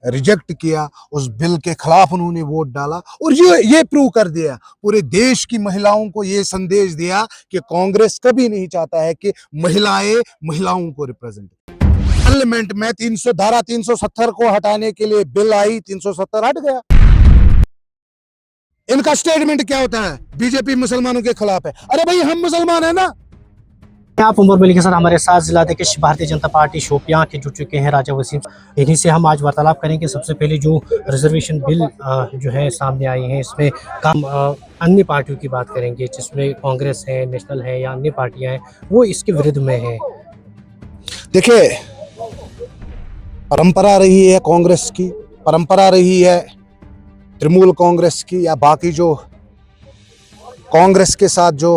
Reject किया, उस bill के खिलाफ उन्होंने वोट डाला और ये प्रूव कर दिया, पूरे देश की महिलाओं को ये संदेश दिया कि कांग्रेस कभी नहीं चाहता है कि महिलाओं को रिप्रेजेंट। पार्लियामेंट में 370 को हटाने के लिए बिल आई, 370 हट गया। इनका स्टेटमेंट क्या होता है? बीजेपी मुसलमानों के खिलाफ है। अरे भाई, हम मुसलमान है ना। आप उमर मलिक के साथ हमारे साथ जिला अध्यक्ष भारतीय जनता पार्टी शोपियां के जुड़ चुके हैं राजा वसीम, इन्हीं से हम आज वार्तालाप करेंगे। सबसे पहले जो रिजर्वेशन बिल जो है सामने आई है, इसमें काम अन्य पार्टियों की बात करेंगे, जिसमें कांग्रेस है, नेशनल है या अन्य पार्टियां हैं, वो इसके विरुद्ध में है। देखिए, परंपरा रही है कांग्रेस की, परंपरा रही है तृणमूल कांग्रेस की या बाकी जो कांग्रेस के साथ जो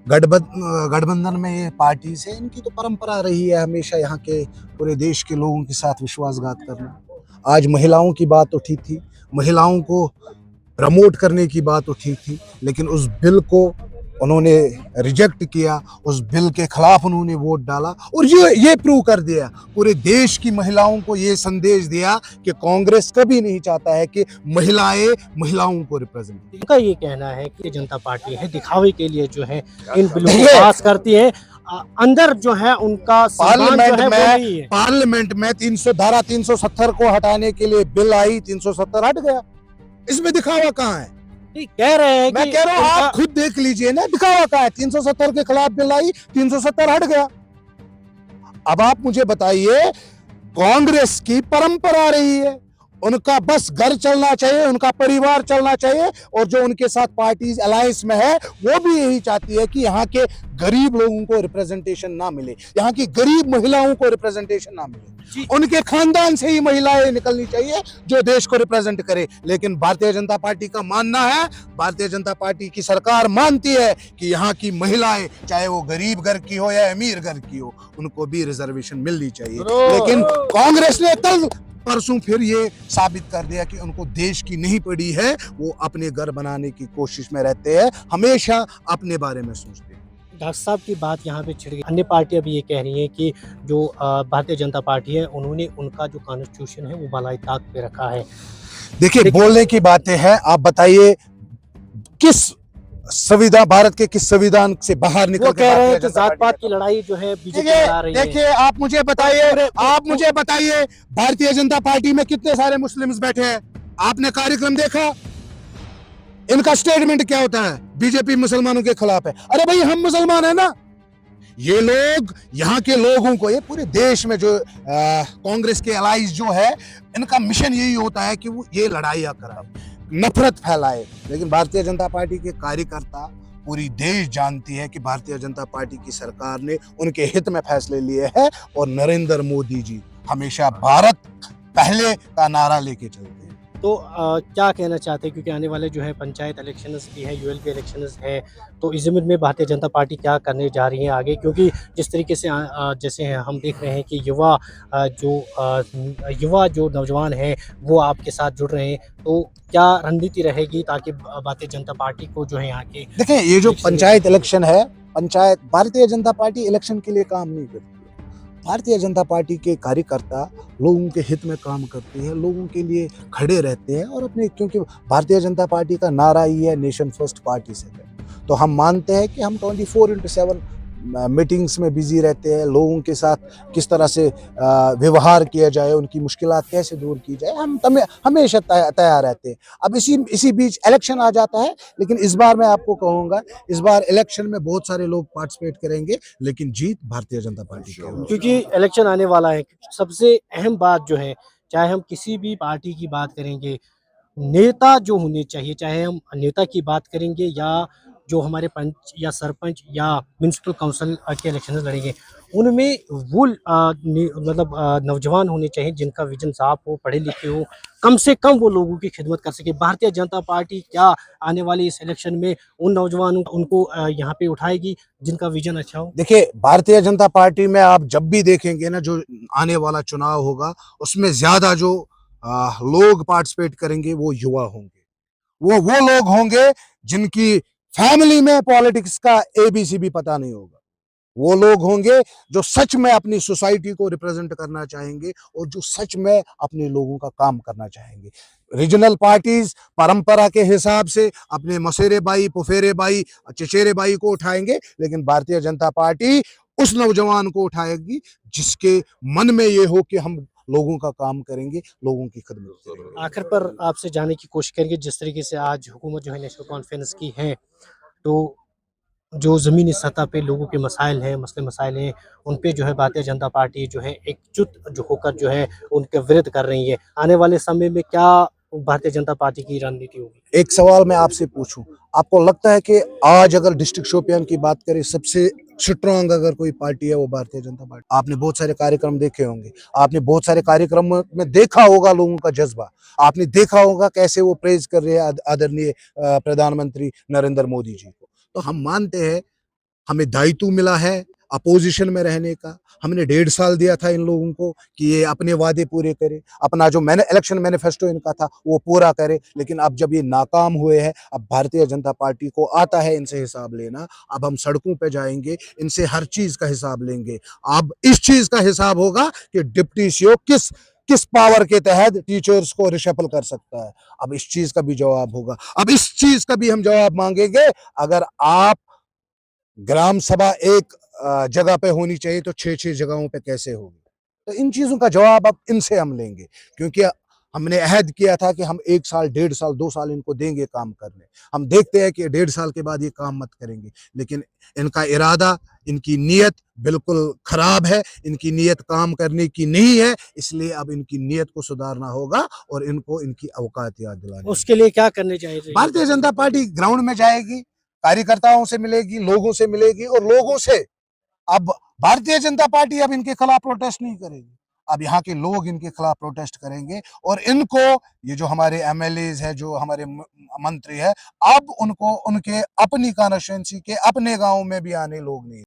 गठबंधन में ये पार्टी से, इनकी तो परंपरा रही है हमेशा यहाँ के पूरे देश के लोगों के साथ विश्वासघात करना। आज महिलाओं की बात तो ठीक थी, महिलाओं को प्रमोट करने की बात तो ठीक थी, लेकिन उस बिल को उन्होंने रिजेक्ट किया, उस बिल के खिलाफ उन्होंने वोट डाला और ये प्रूव कर दिया, पूरे देश की महिलाओं को ये संदेश दिया कि कांग्रेस कभी नहीं चाहता है कि महिलाओं को रिप्रेजेंट। उनका ये कहना है कि जनता पार्टी है दिखावे के लिए जो है इन बिलों को पास करती है, अंदर जो है उनका पार्लियामेंट में 370 को हटाने के लिए बिल आई, 370 हट गया। इसमें दिखावा कहाँ है? कह रहे हैं, मैं कह रहा हूँ आप खुद देख लीजिए ना, दिखावा कहाँ है? 370 के खिलाफ बिल आई, 370 हट गया। अब आप मुझे बताइए, कांग्रेस की परंपरा रही है, उनका बस घर चलना चाहिए, उनका परिवार चलना चाहिए, और जो उनके साथ पार्टीज अलायंस में है वो भी यही चाहती है कि यहाँ के गरीब लोगों को रिप्रेजेंटेशन ना मिले, यहाँ की गरीब महिलाओं को रिप्रेजेंटेशन ना मिले। उनके खानदान से ही महिलाएं निकलनी चाहिए जो देश को रिप्रेजेंट करे। लेकिन भारतीय जनता पार्टी का मानना है, भारतीय जनता पार्टी की सरकार मानती है कि यहाँ की महिलाएं, चाहे वो गरीब घर की हो या अमीर घर की हो, उनको भी रिजर्वेशन मिलनी चाहिए। लेकिन कांग्रेस ने कल परसों फिर ये साबित कर दिया कि उनको देश की नहीं पड़ी है, वो अपने घर बनाने की कोशिश में रहते हैं, हमेशा अपने बारे में सोचते हैं। डॉक्टर साहब की बात यहाँ पे छिड़ गई। अन्य पार्टियां भी ये कह रही हैं कि जो भारतीय जनता पार्टी है, उन्होंने उनका जो कॉन्स्टिट्यूशन है वो बालाई ताक पे रखा है। देखिए, बोलने की बातें हैं, आप बताइए किस संविधान, भारत के किस संविधान से बाहर निकल कह रहे हैं कि जात पात की लड़ाई जो है बीजेपी लड़ा रही है। देखिए, आप मुझे बताइए भारतीय जनता पार्टी में कितने सारे मुस्लिम्स बैठे हैं? आपने कार्यक्रम देखा? इनका स्टेटमेंट क्या होता है? बीजेपी मुसलमानों के खिलाफ है। अरे भाई, हम मुसलमान है ना। ये लोग, यहाँ के लोगों को, ये पूरे देश में जो कांग्रेस के अलाइज जो है, इनका मिशन यही होता है कि वो ये लड़ाइयाँ कराए, नफरत फैलाए। लेकिन भारतीय जनता पार्टी के कार्यकर्ता, पूरी देश जानती है कि भारतीय जनता पार्टी की सरकार ने उनके हित में फैसले लिए हैं और नरेंद्र मोदी जी हमेशा भारत पहले का नारा लेके चलते हैं। तो क्या कहना चाहते हैं, क्योंकि आने वाले जो है पंचायत इलेक्शंस भी है, यूएलबी इलेक्शंस है, तो इस ज़मीन में भारतीय जनता पार्टी क्या करने जा रही है आगे? क्योंकि जिस तरीके से जैसे हम देख रहे हैं कि युवा जो नौजवान हैं वो आपके साथ जुड़ रहे हैं, तो क्या रणनीति रहेगी ताकि भारतीय जनता पार्टी को जो है यहाँ के? देखिए, ये जो पंचायत इलेक्शन है, भारतीय जनता पार्टी इलेक्शन के लिए काम नहीं करती। भारतीय जनता पार्टी के कार्यकर्ता लोगों के हित में काम करते हैं, लोगों के लिए खड़े रहते हैं और अपने, क्योंकि भारतीय जनता पार्टी का नारा ही है नेशन फर्स्ट पार्टी से है, तो हम मानते हैं कि हम 24/7 मीटिंग्स में बिजी रहते हैं। लोगों के साथ किस तरह से व्यवहार किया जाए, उनकी मुश्किलात कैसे दूर की जाए, हम हमेशा तैयार रहते हैं। अब इसी बीच इलेक्शन आ जाता है, लेकिन इस बार मैं आपको कहूँगा, इस बार इलेक्शन में बहुत सारे लोग पार्टिसिपेट करेंगे, लेकिन जीत भारतीय जनता पार्टी की होगी। क्योंकि इलेक्शन आने वाला है। सबसे अहम बात जो है, चाहे हम किसी भी पार्टी की बात करेंगे, नेता जो होने चाहिए, चाहे हम नेता की बात करेंगे या जो हमारे पंच या सरपंच या म्युनिसिपल काउंसिल के इलेक्शन लड़ेंगे, उनमें वो नौजवान होने चाहिए जिनका विजन साफ हो, पढ़े लिखे हो, कम से कम वो लोगों की खिदमत कर सके। भारतीय जनता पार्टी क्या आने वाले इस इलेक्शन में उन नौजवानों उनको यहाँ पे उठाएगी जिनका विजन अच्छा हो? देखिए, भारतीय जनता पार्टी में आप जब भी देखेंगे ना, जो आने वाला चुनाव होगा, उसमें ज्यादा जो लोग पार्टिसिपेट करेंगे वो युवा होंगे, वो लोग होंगे जिनकी फैमिली में पॉलिटिक्स का एबीसी भी पता नहीं होगा। वो लोग होंगे जो सच में अपनी सोसाइटी को रिप्रेजेंट करना चाहेंगे और जो सच में अपने लोगों का काम करना चाहेंगे। रीजनल पार्टीज परंपरा के हिसाब से अपने मौसेरे भाई, पुफेरे भाई, चचेरे भाई को उठाएंगे, लेकिन भारतीय जनता पार्टी उस नौजवान को उठाएगी जिसके मन में ये हो कि हम लोगों का काम करेंगे, लोगों की खिदमत करेंगे। आखिर पर आपसे जानने की कोशिश करेंगे, जिस तरीके से आज हुकूमत जो है नेशनल कॉन्फ्रेंस की है, तो जो ज़मीनी सतह पे लोगों के मसाइल हैं, मसले मसाइल हैं, उन पे जो है भारतीय जनता पार्टी जो है एकजुट जो होकर जो है उनके विरुद्ध कर रही है। आने वाले समय में क्या भारतीय जनता पार्टी की रणनीति होगी? एक सवाल मैं आपसे पूछूं, आपको लगता है कि आज अगर डिस्ट्रिक्ट शोपियान की बात करें, सबसे स्ट्रांग अगर कोई पार्टी है वो भारतीय जनता पार्टी? आपने बहुत सारे कार्यक्रम देखे होंगे, आपने बहुत सारे कार्यक्रम में देखा होगा लोगों का जज्बा, आपने देखा होगा कैसे वो प्रेज कर रहे हैं आदरणीय प्रधानमंत्री नरेंद्र मोदी जी को। तो हम मानते हैं हमें दायित्व मिला है अपोजिशन में रहने का। हमने 1.5 साल दिया था इन लोगों को कि ये अपने वादे पूरे करें, अपना जो मैंने इलेक्शन मैनिफेस्टो इनका था वो पूरा करे, लेकिन अब जब ये नाकाम हुए हैं, अब भारतीय जनता पार्टी को आता है इनसे हिसाब लेना। अब हम सड़कों पे जाएंगे, इनसे हर चीज का हिसाब लेंगे। अब इस चीज का हिसाब होगा कि डिप्टी सीओ किस किस पावर के तहत टीचर्स को रिशफल कर सकता है। अब इस चीज का भी जवाब होगा। अब इस चीज का भी हम जवाब मांगेंगे, अगर आप ग्राम सभा एक जगह पे होनी चाहिए तो 6-6 जगहों पे कैसे होगी? तो इन चीजों का जवाब अब इनसे हम लेंगे, क्योंकि हमने अहद किया था कि हम 1 साल, 1.5 साल, 2 साल इनको देंगे काम करने। हम देखते हैं कि 1.5 साल के बाद ये काम मत करेंगे, लेकिन इनका इरादा, इनकी नीयत बिल्कुल खराब है, इनकी नीयत काम करने की नहीं है, इसलिए अब इनकी नीयत को सुधारना होगा और इनको इनकी औकात याद दिलानी। उसके लिए क्या करने चाहिए? भारतीय जनता पार्टी ग्राउंड में जाएगी, कार्यकर्ताओं से मिलेगी, लोगों से मिलेगी और लोगों से अब भारतीय जनता पार्टी अब इनके खिलाफ प्रोटेस्ट नहीं करेगी। अब यहाँ के लोग इनके खिलाफ प्रोटेस्ट करेंगे और इनको, ये जो हमारे एमएलएज है, जो हमारे मंत्री है, अब उनको उनके अपनी कॉन्स्टिट्यूएंसी के अपने गांव में भी आने लोग नहीं